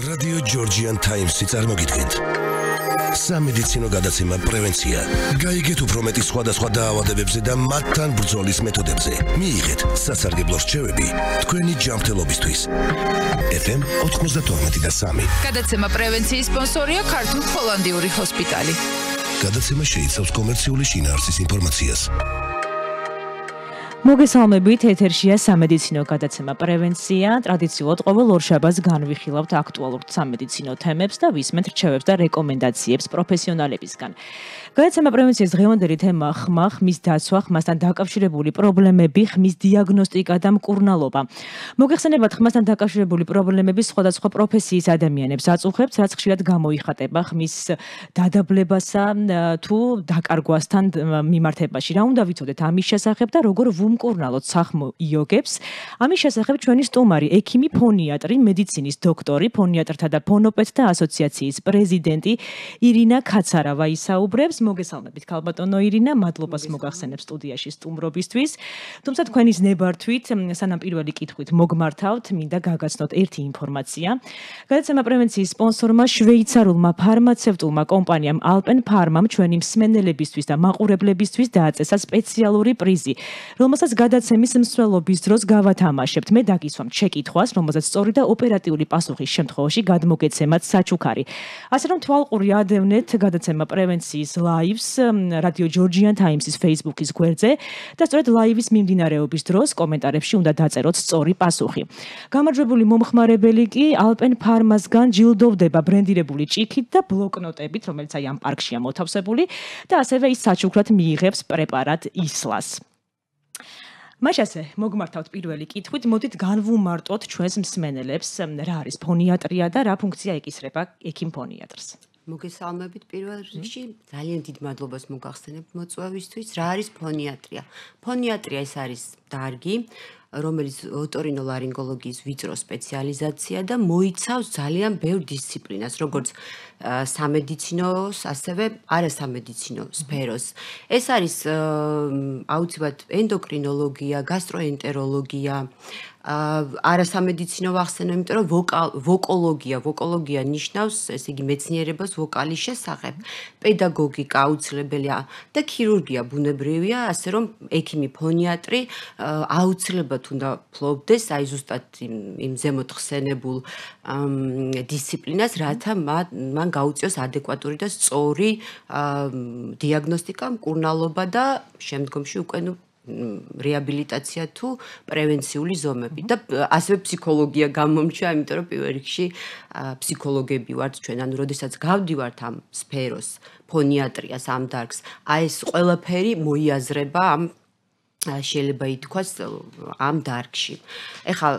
Radio Georgian Times-ი წარმოგიდგენთ. სამედიცინო გადაცემა პრევენცია. გაიგეთ უფრო მეტი სხვადასხვა დაავადებებზე და მათთან ბრძოლის მეთოდებზე. მიიღეთ სასარგებლო რჩევები თქვენი ჯანმრთელობისთვის. FM 92.3. გადაცემა პრევენციის სპონსორია ქართულ-ჰოლანდიური ჰოსპიტალი. გადაცემა შეიცავს კომერციული შინაარსის ინფორმაციას. მოგესალმებით, ეთერშია სამედიცინო გადაცემა პრევენცია. ტრადიციულად ყოველ ორშაბათს განვიხილავთ აქტუალურ სამედიცინო თემებს და ვისმენთ რჩევებს და რეკომენდაციებს პროფესიონალებისგან. გადაცემა პრევენციის დღევანდელი თემა ხმა, ხმის დაცვა, ხმასთან დაკავშირებული პრობლემები, ხმის დიაგნოსტიკა და მკურნალობა. მოგეხსენებათ, ხმასთან დაკავშირებული პრობლემები სხვადასხვა პროფესიის ადამიანებს აწუხებთ, რაც ხშირად გამოიხატება ხმის დადაბლებასა თუ დაკარგვასთან მიმართებაში. რა უნდა ვიცოდეთ ამის შესახებ და როგორ ვუმკურნალოთ სახმო იოგებს? ამის შესახებ ჩვენი სტუმარი, ექიმი ფონიატრი, მედიცინის დოქტორი, ფონიატრთა და ფონოპედთა ასოციაციის პრეზიდენტი ირინა ქაცარავა ისაუბრებს. მოგესალმებით, ქალბატონო ირინა, მადლობას მოგახსენებ სტუდიაში სტუმრობისთვის. თუმცა თქვენის ნებართვით, სანამ პირველი კითხვით მოგმართავთ, მინდა გაგაცნოთ ერთი ინფორმაცია. გადაცემა პრევენციის სპონსორმა შვეიცარულმა ფარმაცევტულმა კომპანიამ Alpen Pharma-მ ჩვენი მსმენელებისთვის და მაყურებლებისთვის დააწესა სპეციალური პრიზი, რომელსაც გადაცემის მსვლელობის დროს გავათამაშებთ. მე დაგისვამთ შეკითხვას, რომელსაც სწორი და ოპერატიული პასუხის შემთხვევაში გადმოგეცემათ საჩუქარი. ასე რომ თვალყური ადევნეთ გადაცემა პრევენციის ლაივს Radio Georgian Times-ის Facebook-ის გვერდზე და სწორედ ლაივის მიმდინარეობის დროს კომენტარებში უნდა დაწეროთ სწორი პასუხი. გამარჯვებული მომხმარებელი კი Alpen Pharma-სგან ჯილდოვდება ბრენდირებული ჭიქით და ბლოკნოტებით, რომელიც აი ამ პარკშია მოთავსებული და ასევე ის საჩუქრად მიიღებს პრეპარატ ისლას. მაშასე მოგმართავთ პირველი კითხვით, მოდით განვუმარტოთ ჩვენს მსმენელებს, რა არის ფონიატრია და რა ფუნქცია ეკისრება ექიმ ფონიატრს. მოგესალმებით პირველ რიგში, ძალიან დიდ მადლობას მოგახსენებთ მოწვევისთვის. რა არის ფონიატრია? ფონიატრია ეს არის დარგი, რომელიც ოტორინოლარინგოლოგიის ვიწრო სპეციალიზაცია და მოიცავს ძალიან ბევრ დისციპლინას, როგორც სამედიცინოს, ასევე არასამედიცინო სფეროს. ეს არის აუცილებლად ენდოკრინოლოგია, გასტროენტეროლოგია, არასამედიცინო ვახსენო, იმიტომ რომ ვოკოლოგია ნიშნავს, ესე იგი მეცნიერებას ვოკალის შესახებ, პედაგოგიკა აუცილებელია და ქირურგია ბუნებრივია, ასე რომ ექიმი ფონიატრი აუცილებლად უნდა ფლობდეს აი ზუსტად იმ ზემოთ ხსენებულ დისციპლინას, რათა მან გაუწიოს ადეკვატური და სწორი დიაგნოსტიკა, მკურნალობა და შემდგომში უკვე რეაბილიტაცია თუ პრევენციული ზომები და ასევე ფსიქოლოგია გამომჩა, იმიტომ რომ პირველ რიგში ფსიქოლოგები ვართ ჩვენ, ანუ როდესაც გავდივართ ამ სფეროს, ფონიატრიას, ამ დარგს, აი ეს ყველაფერი მოიაზრება ამ შეიძლება ითქვას ამ დარგში. ეხლა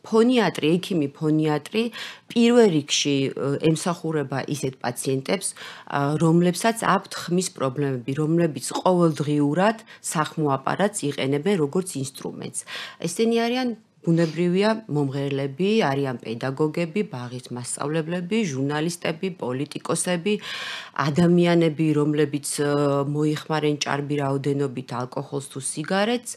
ფონიატრი, ექიმი ფონიატრი პირველ რიგში ემსახურება ისეთ პაციენტებს, რომლებსაც აქვთ ხმის პრობლემები, რომლებიც ყოველდღიურად სახმო აპარატს იყენებენ როგორც ინსტრუმენტს. ესენი არიან ბუნებრივია მომღერლები, არიან პედაგოგები, ბაღის მასწავლებლები, ჟურნალისტები, პოლიტიკოსები, ადამიანები, რომლებიც მოიხმარენ ჭარბი რაოდენობით ალკოჰოლს თუ სიგარეტს,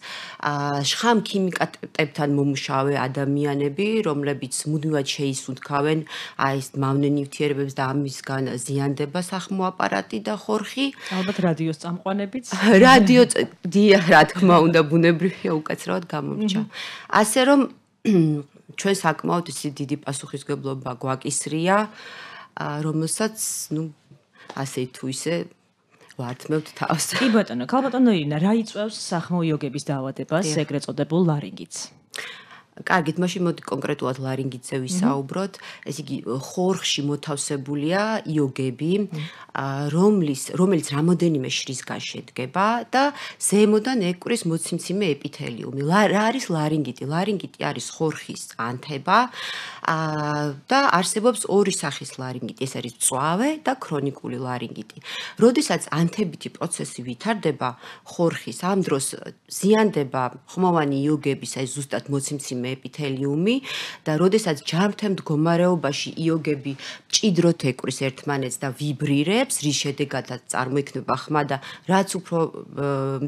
შხამ ქიმიკატებთან მომუშავე ადამიანები, რომლებიც მუდმივად შეისუნთქავენ აი ეს მავნე ნივთიერებებს და ამისგან ზიანდება სახმო აპარატი და ხორხი. ალბათ რადიოს წამყვანებიც. რადიო, რა თქმა უნდა, ბუნებრივია უკაცრავად გამომჩა. ასე რომ ჩვენ საკმაოდ დიდი პასუხისმგებლობა გვაკისრია, რომელსაც, ასე თუ ისე ვართმევთ თავს. კი ბატონო, ქალბატონო ირინა, რა იწვევს სახმო იოგების დაავადებას, ეგრეთ წოდებულ ლარინგიტს? კარგით, მაშინ მოდი კონკრეტულად ლარინგიტზე ვისაუბროთ. ეს იგი ხორხში მოთავსებულია იოგები, რომელიც რამოდენიმე შრისგან შედგება და ზემოდან ეკვრის მოციმციმე ეპითელიუმი. რა არის ლარინგიტი? ლარინგიტი არის ხორხის ანთება და არსებობს ორი სახის ლარინგიტი, ეს არის მწვავე და ქრონიკული ლარინგიტი. როდესაც ანთებითი პროცესი ვითარდება ხორხის, ამ დროს ზიანდება ხმოვანი იოგების, აი ზუსტად მოციმციმე მოციმციმე ეპითელიუმი და როდესაც ჯანმრთელ მდგომარეობაში იოგები მჭიდროდ ეკრის ერთმანეთს და ვიბრირებს, რის შედეგადაც წარმოიქმნება ხმა და რაც უფრო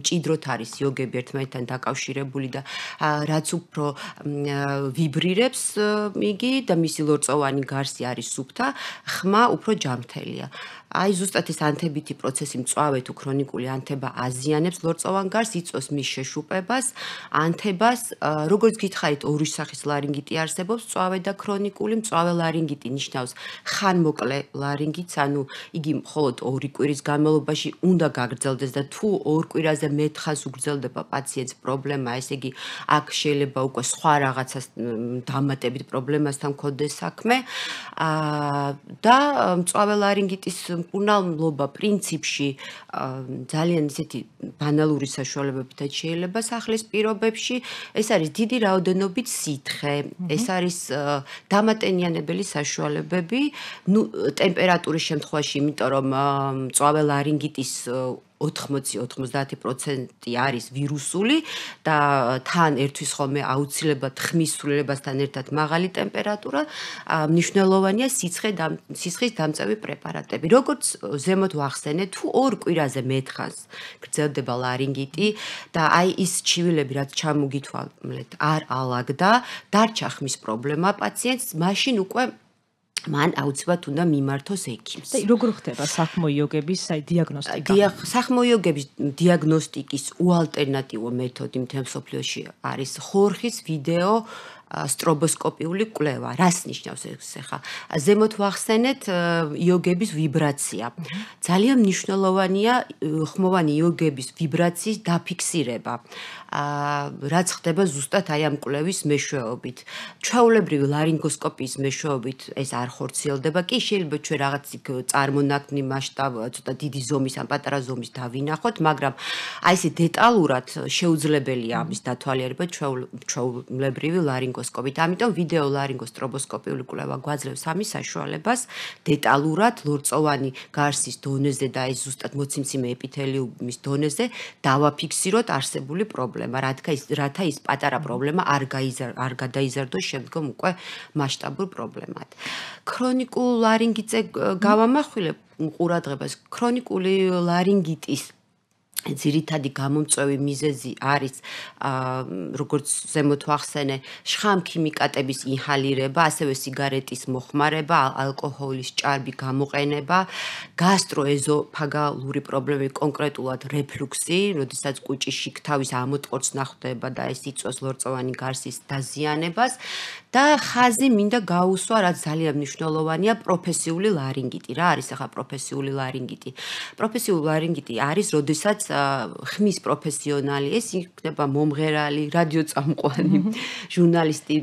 მჭიდროდ არის იოგები ერთმანეთთან დაკავშირებული და რაც უფრო ვიბრირებს იგი და მისი ლორწოვანი გარსი არის სუფთა, ხმა უფრო ჯანმრთელია. აი ზუსტად ეს ანთებითი პროცესი მწვავე თუ ქრონიკული ანთება აზიანებს ლორწოვან გარს, იწვევს მის შეშუპებას, ანთებას, როგორც გითხარით, ორი სახის ლარინგიტი არსებობს, მწვავე და ქრონიკული. მწვავე ლარინგიტი ნიშნავს ხანმოკლე ლარინგიტს, ანუ იგი მხოლოდ 2 კვირის განმავლობაში უნდა გაგრძელდეს და თუ 2 კვირაზე მეტ ხანს უგრძელდება პაციენტს პრობლემა, ესე იგი აქ შეიძლება უკვე სხვა რაღაცას დამატებით პრობლემასთან მქონდეს საქმე. და მწვავე ლარინგიტის მკურნალობა პრინციპში ძალიან ისეთი ბანალური საშუალებებითაც შეიძლება სახლის პირობებში. ეს არის დიდი რაოდენობით სითხე, ეს არის დამატენიანებელი საშუალებები, ტემპერატურის შემთხვევაში, იმიტომ რომ მწვავე ლარინგიტის 80-90% არის ვირუსული და თან ერთვის ხოლმე აუცილებლად ხმის სრულებასთან ერთად მაღალი ტემპერატურა, მნიშვნელოვანია სისხლის დამწევი პრეპარატები. როგორც ზემოთ ვახსენეთ, თუ 2 კვირაზე მეტ ხანს გრძელდება ლარინგიტი და აი ის ჩივილები, რაც ჩამოგითვალეთ, არ ალაგდა, დარჩა ხმის პრობლემა პაციენტს, მაშინ უკვე მან აუცილებლად უნდა მიმართოს ექიმს. და როგორ ხდება სახმოიოგების დიაგნოსტიკა? სახმოიოგების დიაგნოსტიკის უალტერნატივო მეთოდი მთელ მსოფლიოში არის ხორხის ვიდეო სტრობოსკოპიული კვლევა. რას ნიშნავს ეს ახლა? ზემოთ ვახსენეთ იოგების ვიბრაცია. ძალიან მნიშვნელოვანია ხმოვანი იოგების ვიბრაციის დაფიქსირება. რაც ხდება ზუსტად აი ამ კვლევის მეშვეობით. ჩვეულებრივი ლარინგოსკოპიის მეშვეობით ეს არ ხორციელდება. კი შეიძლება ჩვენ რაღაც წარმონაქმნი მასშტაბ, ცოტა დიდი ზომის ან პატარა ზომის დავინახოთ, მაგრამ აი ესე დეტალურად შეუძლებელია ამის დათვალიერება ჩვეულებრივი ლარინგოსკოპით. ამიტომ ვიდეო ლარინგოსტრობოსკოპიული კვლევა გვაძლევს ამის საშუალებას დეტალურად ლორწოვანი გარსის დონეზე და ეს ზუსტად მოციმციმე ეპითელიუმის დონეზე დავაფიქსიროთ არსებული პრობლემა. რათა ის პატარა პრობლემა არ გადაიზარდოს შემდგომ უკვე მასშტაბურ პრობლემად. ქრონიკულ ლარინგიტზე გავამახვილებ ყურადღებას. ქრონიკული ლარინგიტის ძირითადი გამომწვევი მიზეზი არის როგორც ზემოთ ვახსენე, შხამქიმიკატების ინჰალირება, ასევე სიგარეტის მოხმარება, ალკოჰოლის ჭარბი გამოყენება, გასტროეზოფაგალური პრობლემები, კონკრეტულად რეფლუქსი, როდესაც კუჭის შიგთავის ამოტყორცნა ხდება და ეს იწვევს ლორწოვანი გარსის დაზიანებას და ხაზი მინდა გაუსვა, რაც ძალიან მნიშვნელოვანია, პროფესიული ლარინგიტი. რა არის ახლა პროფესიული ლარინგიტი? პროფესიული ლარინგიტი არის, როდესაც ხმის პროფესიონალი, ეს იქნება მომღერალი, რადიოწამყვანი, ჟურნალისტი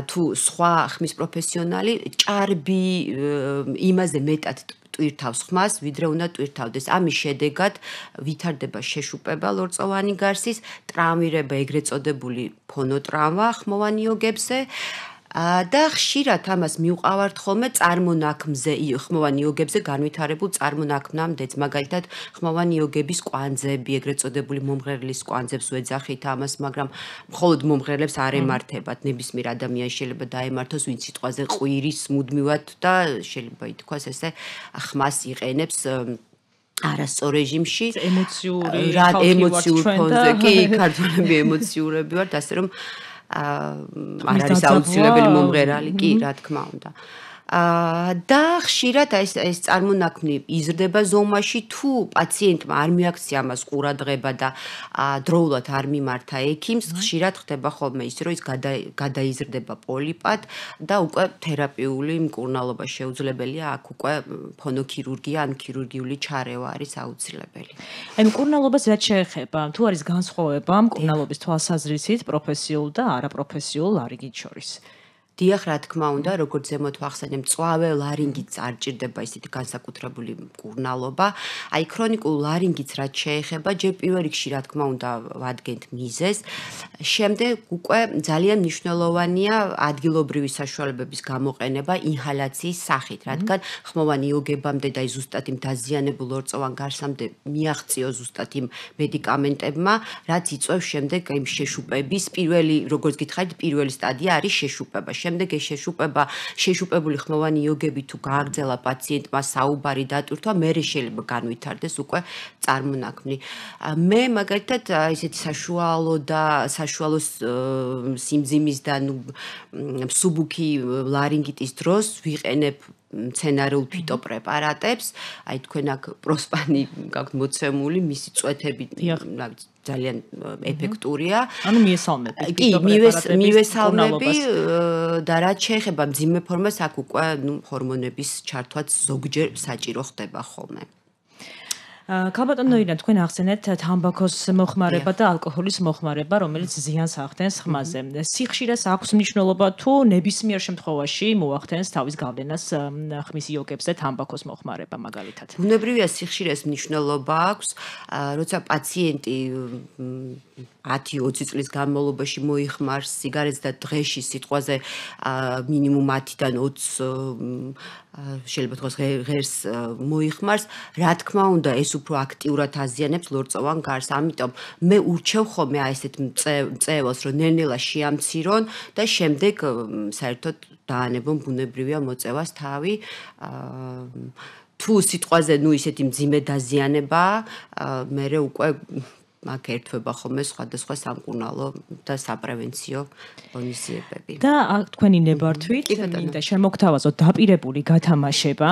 თუ სხვა ხმის პროფესიონალი, ჭარბი იმაზე მეტად ტვირთავს ხმას, ვიდრე უნდა ტვირთავდეს. ამის შედეგად ვითარდება შეშუპება ლორწოვანი გარსის, ტრავმირება, ეგრეთ წოდებული ფონოტრავა ხმოვანი იოგებზე. და ხშირად ამას მიუყავართ ხოლმე წარმონაქმზე, ხმოვანი იოგებზე განვითარებულ წარმონაქმნამდეც, მაგალითად ხმოვანი იოგების კვანძები, ეგრეთ წოდებული მომღერლის კვანძებს ვეძახით ამას, მაგრამ მხოლოდ მომღერლებს არ ემართებათ, ნებისმიერ ადამიანს შეიძლება დაემართოს, ვინც სიტყვაზე ყვირის მუდმივად და შეიძლება ითქვას ესე ხმას იყენებს არასწორ რეჟიმში, ემოციურ ფონზე, კი, ქართველები ემოციურები ვართ, ასე რომ არ არის აუცილებელი მომღერალი, კი, რა თქმა უნდა. და ხშირად ეს წარმონაქმნი იზრდება ზომაში, თუ პაციენტმა არ მიაქცია ამას ყურადღება და დროულად არ მიმართა ექიმს, ხშირად ხდება ხოლმე ის, რომ ის გადაიზრდება პოლიპად და უკვე თერაპიული მკურნალობა შეუძლებელია, აქ უკვე ფონოქირურგია ან ქირურგიული ჩარევა არის აუცილებელი. აი მკურნალობას რაც შეეხება, თუ არის განსხვავება მკურნალობის თვალსაზრისით პროფესიულ და არაპროფესიულ ლარინგიტ შორის? დიახ, რა თქმა უნდა, როგორც ზემოთ ვახსენე, მწვავე ლარინგიტს არ ჭირდება ისეთი განსაკუთრებული მკურნალობა. აი ქრონიკულ ლარინგიტს რაც შეეხება, ჯერ პირველ რიგში რა თქმა უნდა ვადგენთ მიზეზს. შემდეგ უკვე ძალიან მნიშვნელოვანია ადგილობრივი საშუალებების გამოყენება ინჰალაციის სახით, რადგან ხმოვანი იოგებამდე და ზუსტად იმ დაზიანებულ ლორწოვან გარსამდე მიაღწიო ზუსტად იმ მედიკამენტებმა, რაც იწვევს შემდეგ იმ შეშუპების პირველი, როგორც გითხარით, პირველი სტადია არის შეშუპება. შემდეგ ეს შეშუპებული ხმოვანი იოგები თუ გააგრძელა პაციენტმა საუბარი დატვირთვა, მერე შეიძლება განვითარდეს უკვე წარმონაქმნი. მე მაგალითად ისეთი საშუალო სიმძიმის და მსუბუქი ლარინგიტის დროს ვიყენებ მცენარეულ ფიტოპრეპარატებს, აი თქვენ აქ პროსპანი გაქვთ მოცემული, მისი წვეთები ძალიან ეფექტურია. ანუ მიესალმები კი, მივესალმები და რაც შეეხება მძიმე ფორმას, აქ უკვე ჰორმონების ჩართვაც ზოგჯერ საჭირო ხდება ხოლმე. ქალბატონო ირა, თქვენ ახსენეთ თამბაქოს მოხმარება და ალკოჰოლის მოხმარება, რომელიც ზიანს ახდენს ხმაზე. სიხშირეს აქვს მნიშვნელობა თუ ნებისმიერ შემთხვევაში მოახდენს თავის გავლენას ხმის იოგებზე თამბაქოს მოხმარება მაგალითად? ბუნებრივია სიხშირეს მნიშვნელობა აქვს, როცა პაციენტი 10-20 წლის განმავლობაში მოიხმარს სიგარეტს და დღეში სიტყვაზე მინიმუმ 10-დან 20 შეიძლება თქვას ღერს მოიხმარს, რა თქმა უნდა, ეს უფრო აქტიურად აზიანებს ლორწოვან გარს. ამიტომ მე ურჩევ ხოლმე აი ესეთ მწევას, რომ ნელ-ნელა შეამცირონ და შემდეგ საერთოდ დაანებონ ბუნებრივია მოწევას თავი. თუ სიტყვაზე ისეთი მძიმე დაზიანებაა, მე უკვე მაგ ერთვება ხოლმე სხვადასხვა სამკურნალო და საპრევენციო ღონისძიებები. და თქვენი ნებართვით მინდა შემოგთავაზოთ დაპირებული გათამაშება.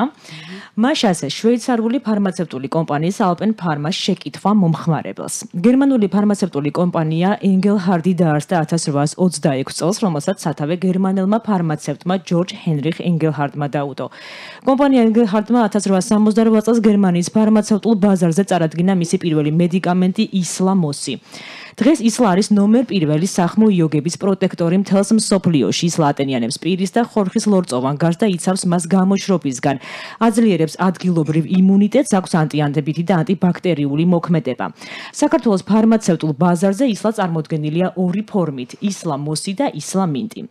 მაშასე შვეიცარიული ფარმაცევტული კომპანიის Alpen Pharma შეკითხვა მომხმარებელს. გერმანული ფარმაცევტული კომპანია Engelhardt დაარსდა 1826 წელს, რომელსაც სათავე გერმანელმა ფარმაცევტმა ჯორჯ ჰენრიხ ენგელჰარტმა დაუდო. კომპანია Engelhardtმა 1868 წელს გერმანიის ფარმაცევტულ ბაზარზე წარადგინა მისი პირველი მედიკამენტი ისლამოსი. დღეს ისლა არის ნომერ პირველი სახმო იოგების პროტექტორი მთელს მსოფლიოში. ის ლატენიანებს პირის და ხორხის ლორწოვან გარს და იცავს მას გამოშრობისგან. აძლიერებს ადგილობრივ იმუნიტეტს, აქვს ანტიანდებითი და ანტიბაქტერიული მოქმედება. საქართველოს ფარმაცევტულ ბაზარზე ისლა წარმოდგენილია ორი ფორმით: ისლამოსი და ისლამინტი.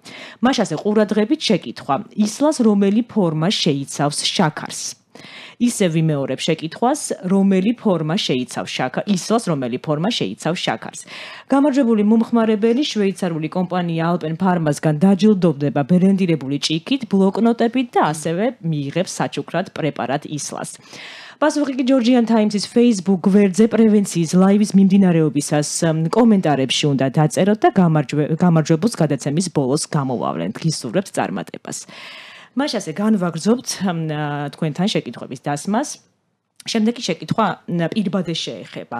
მაშასე ყურადღებით შეკითხვა: ისლას რომელი ფორმა შეიცავს შაქარს? ისევ ვიმეორებ შეკითხვას, რომელი ფორმა შეიცავს შაქარს, ისლას რომელი ფორმა შეიცავს შაქარს. გამარჯვებული მომხმარებელი შვეიცარიული კომპანია Alpen Pharma-სგან დაჯილდოვდება ბრენდირებული ჭიქით, ბლოკნოტებით და ასევე მიიღებს საჩუქრად პრეპარატ ისლას. პასუხი კი Georgian Times-ის Facebook გვერდზე პრევენციის ლაივის მიმდინარეობისას კომენტარებში უნდა დაწეროთ და გამარჯვებულს გადაცემის ბოლოს გამოვავლენთ. გისურვებთ წარმატებას. მაშასე განვაგრძობთ თქვენთან შეკითხვების დასმას. შემდეგი შეკითხვა პირბადეს შეეხება.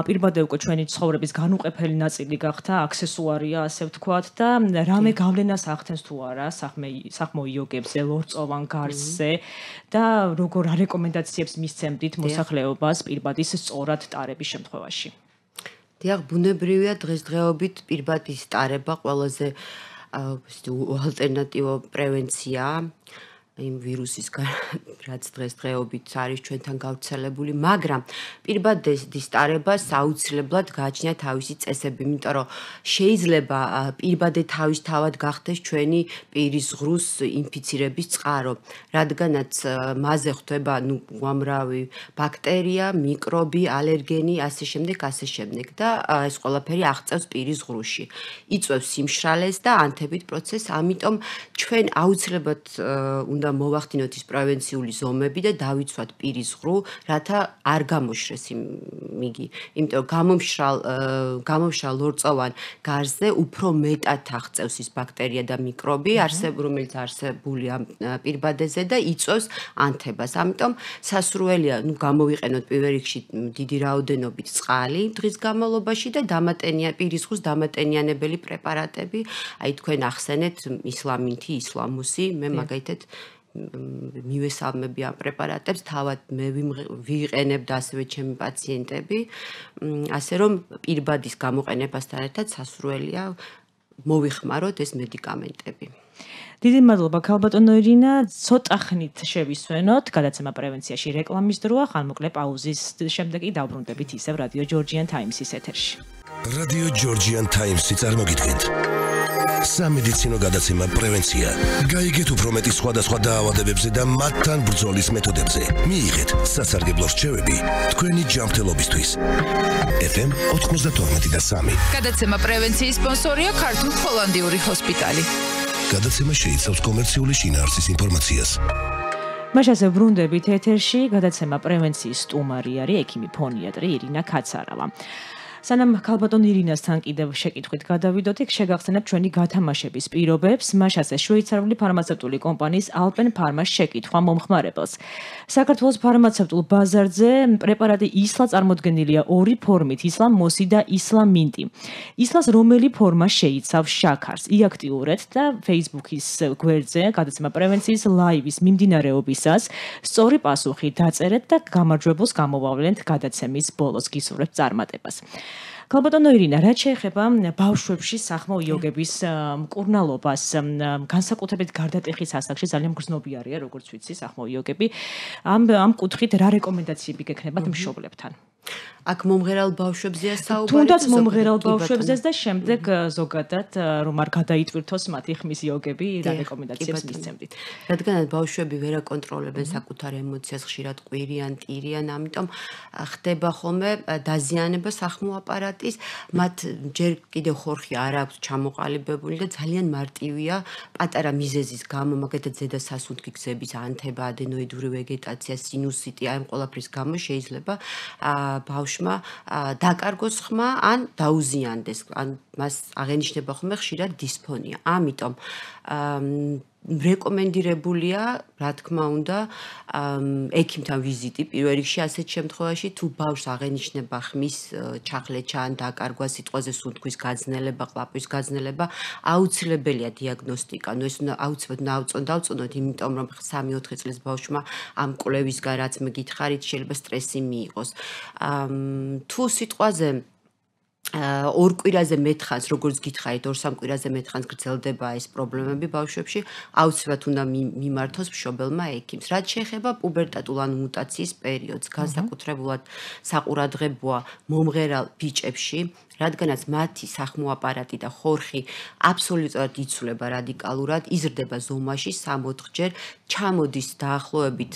პირბადე უკვე ჩვენი ცხოვრების განუყოფელი ნაწილი გახდა, აქსესუარია, ასე ვთქვათ და რამე გავლენას ახდენს თუ არა სახმო იოგებზე, ლორწოვან გარსზე და როგორ რეკომენდაციებს მისცემდით მოსახლეობას პირბადის სწორად ტარების შემთხვევაში? დიახ, ბუნებრივია დღესდღეობით პირბადის ტარება ყველაზე ალტერნატივო პრევენცია იმ ვირუსისგან, რაც დღესდღეობით არის ჩვენთან გავრცელებული, მაგრამ პირბადის ტარებას აუცილებლად გააჩნია თავისი წესები, იმიტომ რომ შეიძლება პირბადე თავისთავად გახდეს ჩვენი პირის ღრუს ინფიცირების წყარო, რადგანაც მასზე ხვდება უამრავი ბაქტერია, მიკრობი, ალერგენი, ასე შემდეგ და ეს ყველაფერი აღწევს პირის ღრუში. იწვევს სიმშრალეს და ანთებით პროცესს, ამიტომ ჩვენ აუცილებლად უნდა მოვახდინოთ ის პრევენციული ზომები და დავიცვათ პირის ღრუ, რათა არ გამოშრეს იგი. იმიტომ გამომშრალ ლორწოვან გარსზე უფრო მეტად აღწევს ის ბაქტერია და მიკრობი, რომელიც არსებულია პირბადეზე და იწვევს ანთებას. ამიტომ სასურველია, გამოვიყენოთ პირველ რიგში დიდი რაოდენობით წყალი დღის განმავლობაში და პირის ღრუს დამატენიანებელი პრეპარატები, აი თქვენ ახსენეთ ისლამინთი, ისლამოსი, მე მაგალითად მივესალმები ამ პრეპარატებს, თავად მე ვიყენებ და ასევე ჩემი პაციენტები, ასე რომ პირბადის გამოყენებასთან ერთად სასურველია მოვიხმაროთ ეს მედიკამენტები. დიდი მადლობა ქალბატონო ირინა, ცოტა ხნით შევისვენოთ გადაცემა პრევენციაში რეკლამის დროა, ხანმოკლე პაუზის შემდეგ კი დავბრუნდებით ისევ რადიო ჯორჯიან ტაიმსის ეთერში. რადიო ჯორჯიან ტაიმსი წარმოგიდგენთ. სამედიცინო გადაცემა პრევენცია. გაიგეთ უფრო მეტი სხვადასხვა დაავადებებზე და მათთან ბრძოლის მეთოდებზე. მიიღეთ სასარგებლო რჩევები თქვენი ჯანმრთელობისთვის. FM 92.3. გადაცემა პრევენციის სპონსორია ქართულ-ჰოლანდიური ჰოსპიტალი. გადაცემა შეიცავს კომერციული შინაარსის ინფორმაციას. მაშასე ბრუნდებით ეთერში, გადაცემა პრევენციის სტუმარი არის ექიმი ფონიატრი ირინა კაცარავა. სანამ ქალბატონ ირინასთან კიდევ შეკითხვით გადავიდოთ, იქ შეგახსენებ ჩვენი გათამაშების პირობებს, მაშასე შვეიცარიული ფარმაცევტული კომპანიის Alpen Pharma შეკითხვა მომხმარებელს. საქართველოს ფარმაცევტულ ბაზარზე პრეპარატი ისლა წარმოდგენილია ორი ფორმით, ისლა მოსი და ისლა მინტი. ისლას რომელი ფორმა შეიცავს შაქარს? იაქტიურეთ და Facebook-ის გვერდზე გადაცემა პრევენციის ლაივის მიმდინარეობისას სწორი პასუხი დაწერეთ და გამარჯვებულს გამოვავლენთ გადაცემის ბოლოს. გისურვებთ წარმატებას. ქალბატონო ირინა, რაც შეეხება ბავშვებში სახმო იოგების მკურნალობას, განსაკუთრებით გარდატეხის ასაკში ძალიან გრძნობიარია, როგორც ვიცი, სახმო იოგები. ამ კუთხით რა რეკომენდაციები გექნებათ მშობლებთან? აქ მომღერალ ბავშვებზეა საუბარი. თუნდაც მომღერალ ბავშვებზეც და შემდეგ ზოგადად რომ არ გადაიტვირთოს მათი ხმის იოგები, რა რეკომენდაციებს მისცემთ? რადგანაც ბავშვები ვერ აკონტროლებენ საკუთარ ემოციას, ხშირად ყვირიან, ტირიან, ამიტომ ხდება ხოლმე დაზიანება სახმო აპარატის, მათ ჯერ კიდევ ხორხი არ აქვს ჩამოყალიბებული და ძალიან მარტივია პატარა მიზეზის გამო, მაგალითად ზედა სასუნთქი გზების ანთება, ადენოიდური ვეგეტაცია, სინუსიტი, აი ამ ყველაფრის გამო შეიძლება ბავშვმა დაკარგოს ხმა ან დაუზიანდეს, ან მას აღენიშნება ხოლმე ხშირად დისფონია. ამიტომ რეკომენდირებულია, რა თქმა უნდა, ექიმთან ვიზიტი პირველ რიგში ასეთ შემთხვევაში, თუ ბავშვს აღენიშნება ხმის ჩახლეჩა ან დაკარგვა, სიტყვაზე სუნთქვის გაძნელება, ყლაპვის გაძნელება, აუცილებელია დიაგნოსტიკა. ნუ ეს აუცილებლად დავწუნოთ, იმიტომ რომ 3-4 წლის ბავშვმა ამ კვლევისგან რაც მეკითხარით, შეიძლება სტრესი მიიღოს. თუ სიტყვაზე ორ კვირაზე მეთხანს, როგორც გითხარით, 2-3 კვირაზე მეთხანს გრძელდება ეს პრობლემები ბავშვებში, აუცილებლად უნდა მიმართოს მშობელმა ექიმს. რაც შეეხება პუბერტატულ ან მუტაციის პერიოდს, განსაკუთრებულად საყურადღებოა მომღერალ ბიჭებში, რადგანაც მათი სახმო აპარატი და ხორხი აბსოლუტურად იცვლება რადიკალურად, იზრდება ზომაში 3-4ჯერ, ჩამოდის დაახლოებით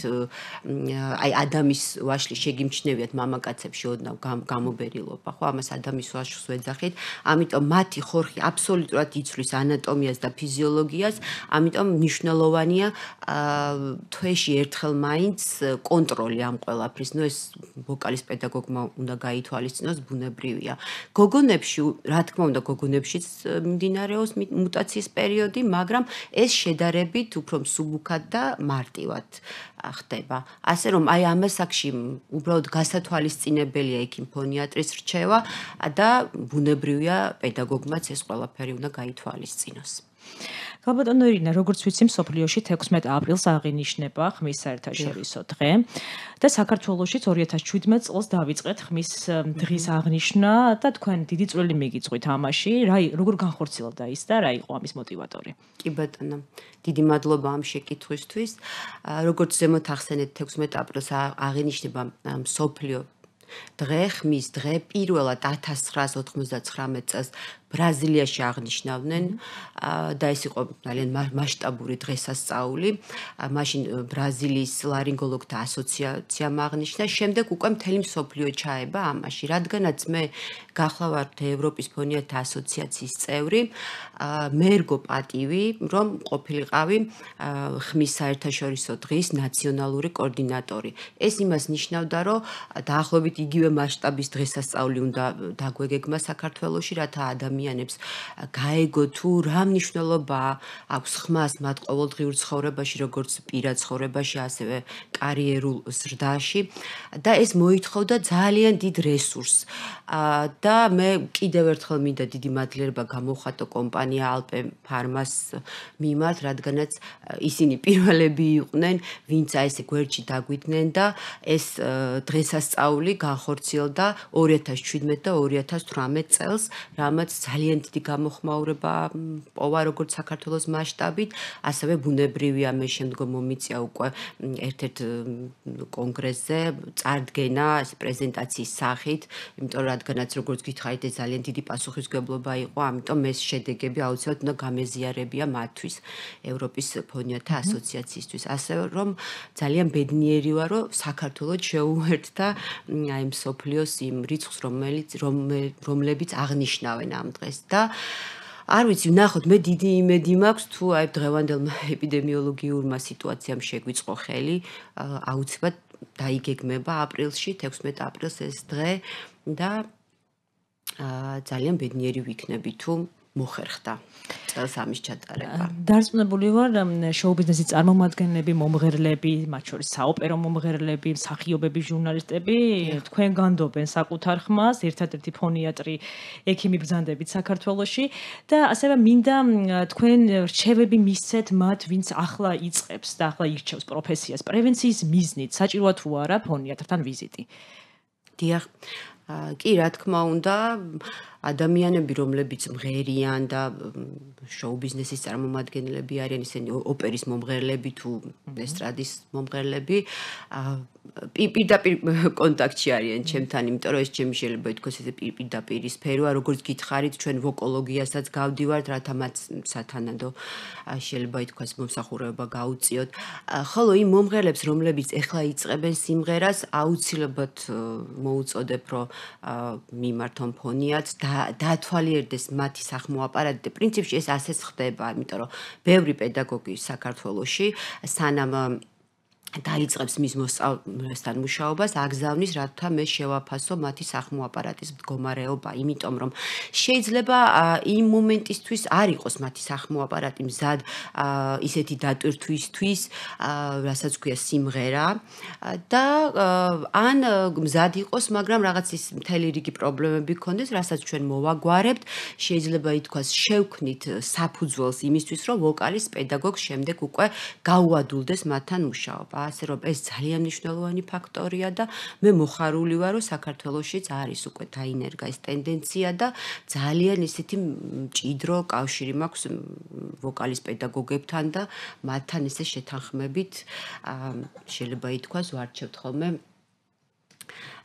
აი ადამის ვაშლი შეგიმჩნევიათ მამაკაცებში ოდნავ გამობერილობა, ხო, ამას ადამის ვაშლს ვეძახით, ამიტომ მათი ხორხი აბსოლუტურად იცვლის ანატომიას და ფიზიოლოგიას, ამიტომ მნიშვნელოვანია თვეში ერთხელ მაინც კონტროლი ამ ყველაფრის. ნუ ეს ვოკალის პედაგოგმა უნდა გაითვალისწინოს, ბუნებრივია. გოგონებში, რა თქმა უნდა, გოგონებშიც მიმდინარეობს მუტაციის პერიოდი, მაგრამ ეს შედარებით უფრო მსუბუქად და მარტივად ხდება. ასე რომ აი ამ ასაკში უბრალოდ გასათვალისწინებელია ექიმ ფონიატრის რჩევა და ბუნებრივია პედაგოგმაც ეს ყველაფერი უნდა გაითვალისწინოს. ქალბატონო ირინა, როგორც ვიცი, მსოფლიოში 16 აპრილს აღინიშნება ხმის საერთაშორისო დღე და საქართველოშიც 2017 წელს დავიწყეთ ხმის დღის აღნიშვნა და თქვენ დიდი წვლილი მიგიწვით ამაში. როგორ განხორციელდა ის და რა იყო ამის მოტივატორი? კი ბატონო, დიდი მადლობა ამ შეკითხვისთვის. როგორც ზემოთ ახსენეთ, 16 აპრილს აღინიშნება მსოფლიო დღე, ხმის დღე, პირველად 1999 წელს ბრაზილიაში აღნიშნავდნენ და ეს იყო ძალიან მასშტაბური დღესასწაული. მაშინ ბრაზილიის ლარინგოლოგთა ასოციაციამ აღნიშნა, შემდეგ უკვე მთელი მსოფლიო ჩაება ამაში. რადგანაც მე გახლავართ ევროპის ფონიათა ასოციაციის წევრი, მე ერგო პატივი, რომ ყოფილიყავი ხმის საერთაშორისო დღის ნაციონალური კოორდინატორი. ეს იმას ნიშნავდა, რომ დაახლოებით იგივე მასშტაბის დღესასწაული უნდა დაგვეგეგმა საქართველოში, რათა ადამიანებს გაეგო თუ რა მნიშვნელობა აქვს ხმას მათ ყოველდღიურ ცხოვრებაში, როგორც პირად ცხოვრებაში, ასევე კარიერულ ზრდაში და ეს მოითხოვდა ძალიან დიდ რესურსს. და მე კიდევ ერთხელ მინდა დიდი მადლიერება გამოვხატო კომპანია Alpen Pharma-ს მიმართ, რადგანაც ისინი პირველები იყვნენ, ვინც ეს გვერდში დაგვიდნენ და ეს დღესასწაული განხორციელდა 2017 და 2018 წელს, რამაც ძალიან დიდი გამოხმაურება პოვა როგორც საქართველოს მასშტაბით, ასევე ბუნებრივია მე შემდგომ მომიწია უკვე ერთ-ერთ კონგრესზე წარდგენა პრეზენტაციის სახით, იმიტომ რადგანაც როგორც გითხარით ეს ძალიან დიდი პასუხისმგებლობა იყო, ამიტომ ეს შედეგები აუცილებლად უნდა გამეზიარებია მათთვის ევროპის ფონიათა ასოციაციისთვის. ასევე რომ ძალიან ბედნიერი ვარ, რომ საქართველოს შეუერთდა აი მსოფლიოს იმ რიცხვს, რომლებიც აღნიშნავენ ამ დღეს და არ ვიცი, ნახოთ, მე დიდი იმედი მაქვს, თუ აი დღევანდელმა ეპიდემიოლოგიურმა სიტუაციამ შეგვიწყო ხელი, აუცილებლად დაიგეგმება აპრილში, 16 აპრილს ეს დღე და ძალიან ბედნიერი ვიქნები თუ მოხერხდა წელს ამის ჩატარება. დარწმუნებული ვარ, შოუ-ბიზნესის წარმომადგენლები, მომღერლები, მათ შორის საოპერო მომღერლები, მსახიობები, ჟურნალისტები, თქვენ განდობენ საკუთარ ხმას, ერთადერთი ფონიატრი ექიმი ბრძანდებით საქართველოში და ასევე მინდა თქვენ რჩევები მისცეთ მათ, ვინც ახლა იწყებს და ახლა ირჩევს პროფესიას. პრევენციის მიზნით საჭიროა თუ არა ფონიატრთან ვიზიტი? დიახ. კი, რა თქმა უნდა, ადამიანები, რომლებიც მღერიან და შოუ-ბიზნესის წარმომადგენლები არიან, ისინი ოპერის მომღერლები თუ ესტრადის მომღერლები, პირდაპირ კონტაქტში არიან ჩემთან, იმიტომ რომ ეს ჩემი შეიძლება ითქვას ესე პირდაპირი სფეროა, როგორც გითხარით, ჩვენ ვოკოლოგიასაც გავდივართ, რათა მათ სათანადო შეიძლება ითქვას მომსახურება გაუწიოთ. ხოლო იმ მომღერლებს, რომლებიც ეხლა იწყებენ სიმღერას, აუცილებლად მოუწოდებ, რომ მიმართონ ფონიაც დაათვალიერდეს მათი სახმო აპარატი და პრინციპში ეს ასეც ხდება, იმიტომ რომ ბევრი პედაგოგი საქართველოში სანამ დაიწყებს მის მოსწავლესთან მუშაობას, აგზავნის, რათა მე შევაფასო მათი სახმო აპარატის მდგომარეობა, იმიტომ რომ შეიძლება იმ მომენტისთვის არ იყოს მათი სახმო აპარატი მზად ისეთი დატვირთვისთვის, რასაც ქვია სიმღერა და ან მზად იყოს, მაგრამ რაღაც ის მთელი რიგი პრობლემები გქონდეს, რასაც ჩვენ მოვაგვარებთ, შეიძლება ითქვას შევქმნით საფუძველს იმისთვის, რომ ვოკალის პედაგოგს შემდეგ უკვე გაუადულდეს მათთან მუშაობა. ასე რომ ეს ძალიან მნიშვნელოვანი ფაქტორია და მე მოხარული ვარ, რომ საქართველოშიც არის უკვე დაინერგა ეს ტენდენცია და ძალიან ისეთი მჭიდრო კავშირი მაქვს ვოკალის პედაგოგებთან და მათთან ესე შეთანხმებით შეიძლება ითქვას ვარჩევთ ხოლმე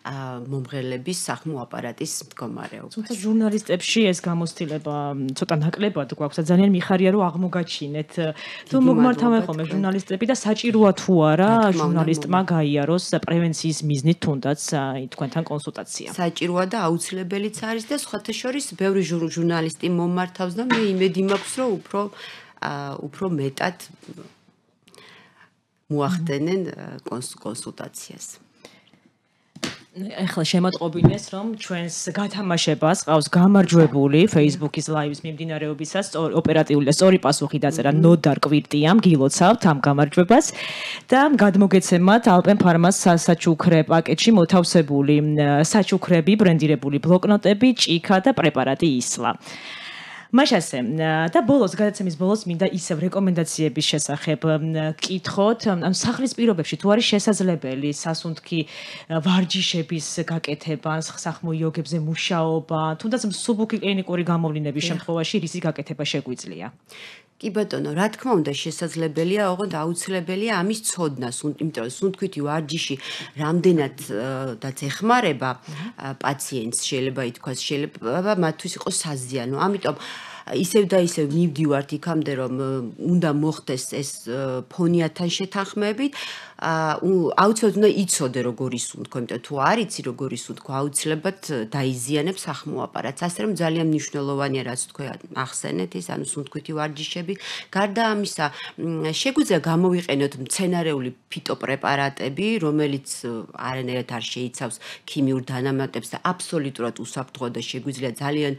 მომღერლების სახმო აპარატის მდგომარეობას. თუმცა ჟურნალისტებში ეს გამოცდილება ცოტა ნაკლებად გვაქვს და ძალიან მიხარია რომ აღმოგაჩინეთ. თუ მოგმართავენ ხოლმე ჟურნალისტები და საჭიროა თუ არა ჟურნალისტმა გაიაროს პრევენციის მიზნით თუნდაც თქვენთან კონსულტაცია. საჭიროა და აუცილებელიც არის და სხვათა შორის ბევრი ჟურნალისტი მომართავს და მე იმედი მაქვს რომ უფრო მეტად მოახდენენ კონსულტაციას. ეხლა შემოტყობინეს რომ ჩვენს გათამაშებას ყავს გამარჯვებული Facebook-ის live-ის მიმდინარეობისას ოპერატიული და სწორი პასუხი დაწერა ნოდარ კვირტიამ, გილოცავთ ამ გამარჯვებას და გადმოგეცემათ Alpen Pharma-ს საჩუქრე პაკეტში მოთავსებული საჩუქრები, ბრენდირებული ბლოკნოტები, ჭიქა და პრეპარატი ისლა. მაშასე და ბოლოს გადაცემის ბოლოს მინდა ისევ რეკომენდაციების შესახებ გკითხოთ. ამ სახლის პირობებში თუ არის შესაძლებელი სასუნთქი ვარჯიშების გაკეთება, სახმო იოგებზე მუშაობა, თუნდაც მსუბუქი კლინიკური გამოვლინების შემთხვევაში რისი გაკეთება შეგვიძლია? კი ბატონო, რა თქმა უნდა შესაძლებელია, ოღონდ აუცილებელია ამის ცოდნა, იმიტომ რომ სუნთქვითი ვარჯიში რამდენად დაც ეხმარება პაციენტს, შეიძლება ითქვას, შეიძლება მათთვის იყოს საზიანო. ამიტომ ისევ და ისევ მივდივართ იქამდე, რომ უნდა მოხდეს ეს ფონიათთან შეთანხმებით. აუცილებლად უნდა იცოდე როგორი სუნთქო, იმიტომ თუ არ იცი როგორი სუნთქო, აუცილებლად დაიზიანებს სახმო აპარატს. ასე რომ ძალიან მნიშვნელოვანია, რაც თქვენ ახსენეთ, ის ანუ სუნთქვითი ვარჯიშები. გარდა ამისა, შეგვიძლია გამოვიყენოთ მცენარეული ფიტოპრეპარატები, რომელიც არანაირად არ შეიცავს ქიმიურ დანამატებს და აბსოლუტურად უსაფრთხოა და შეგვიძლია ძალიან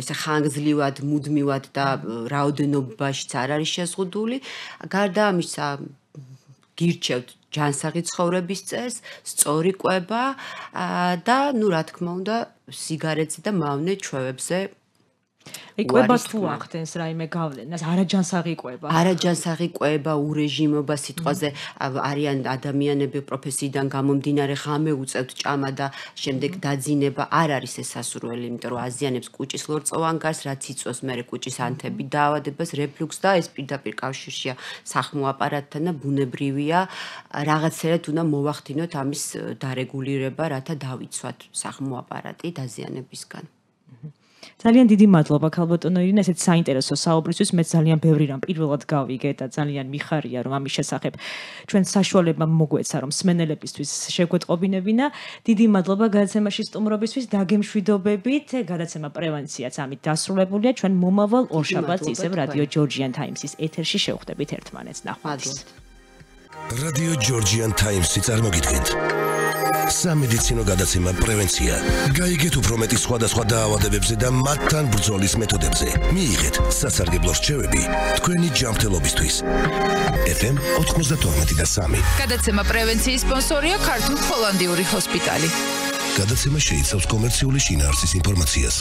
ესე ხანგრძლივად, მუდმივად და რაოდენობაშიც არ არის შეზღუდული. გარდა ამისა, გირჩევთ ჯანსაღი ცხოვრების წესს, სწორი კვება და ნუ რა თქმა უნდა, სიგარეტზე და მავნე ჩვევებზე იყვება თუ ახდენს რაიმე გავლენას, არაჯანსაღი იყვება. არაჯანსაღი იყვება, ურეჟიმობა სიტყვაზე არიან ადამიანები პროფესიიდან გამომდინარე ღამე უწევთ ჭამა და შემდეგ დაძინება არ არის ეს სასურველი, იმიტომ რომ აზიანებს კუჭის ლორწოვან გარს, რაც იწვევს მერე კუჭის ანთები დაავადებას, რეფლუქსს და ეს პირდაპირ კავშირშია სახმო აპარატთან და ბუნებრივია რაღაცერად უნდა მოვახდინოთ ამის დარეგულირება, რათა დავიცვათ სახმო აპარატი დაზიანებისგან. ძალიან დიდი მადლობა ქალბატონო ირინა, ესეც საინტერესო საუბრისთვის. მე ძალიან ბევრი რამ პირველად გავიგე და ძალიან მიხარია რომ ამის შესახებ ჩვენ საშუალება მოგვეცა რომ მსმენელებისთვის შეგვეტყობინებინა. დიდი მადლობა გადაცემაში სტუმრობისთვის, დაგემშვიდობებით. გადაცემა პრევენციაც ამით დასრულებულია. ჩვენ მომავალ ორშაბათს ისევ რადიო Georgian Times-ის ეთერში შევხვდებით ერთმანეთს. ნახვამდის. რადიო Georgian Times-ი წარმოგიდგენთ. სამედიცინო გადაცემა პრევენცია. გაიგეთ უფრო მეტი სხვადასხვა დაავადებებზე და მათთან ბრძოლის მეთოდებზე. მიიღეთ სასარგებლო რჩევები თქვენი ჯანმრთელობისთვის. FM 92.3. გადაცემა პრევენციის სპონსორია ქართულ-ჰოლანდიური ჰოსპიტალი. გადაცემა შეიცავს კომერციული შინაარსის ინფორმაციას.